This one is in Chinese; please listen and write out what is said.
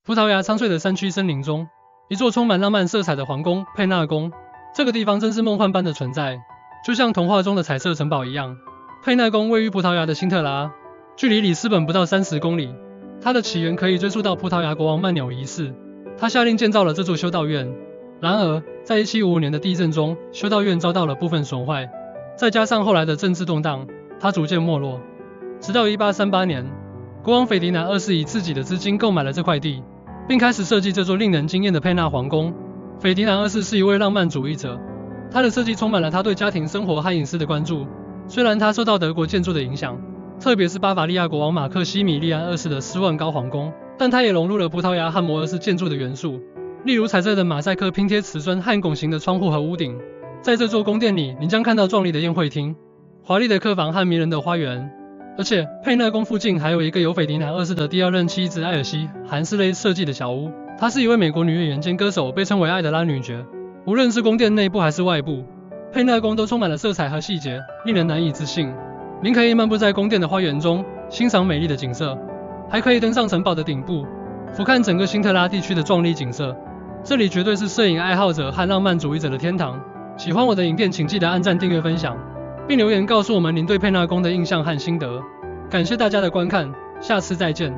葡萄牙苍翠的山区森林中，一座充满浪漫色彩的皇宫佩纳宫。这个地方真是梦幻般的存在，就像童话中的彩色城堡一样。佩纳宫位于葡萄牙的辛特拉，距离里斯本不到30公里。它的起源可以追溯到葡萄牙国王曼纽一世，他下令建造了这座修道院。然而，在1755年的地震中，修道院遭到了部分损坏，再加上后来的政治动荡，它逐渐没落。直到1838年，国王斐迪南二世以自己的资金购买了这块地，并开始设计这座令人惊艳的佩纳皇宫。斐迪南二世是一位浪漫主义者，他的设计充满了他对家庭生活和隐私的关注。虽然他受到德国建筑的影响，特别是巴伐利亚国王马克西米利安二世的斯万高皇宫，但他也融入了葡萄牙和摩尔式建筑的元素，例如彩色的马赛克拼贴瓷砖和拱形的窗户和屋顶。在这座宫殿里，你将看到壮丽的宴会厅、华丽的客房和迷人的花园。而且，佩纳宫附近还有一个由斐迪南二世的第二任妻子艾尔西·韩斯雷设计的小屋，她是一位美国女演员兼歌手，被称为艾德拉女爵。无论是宫殿内部还是外部，佩纳宫都充满了色彩和细节，令人难以置信。您可以漫步在宫殿的花园中，欣赏美丽的景色，还可以登上城堡的顶部，俯瞰整个辛特拉地区的壮丽景色。这里绝对是摄影爱好者和浪漫主义者的天堂。喜欢我的影片，请记得按赞、订阅、分享，并留言告诉我们您对佩纳宫的印象和心得。感谢大家的观看，下次再见。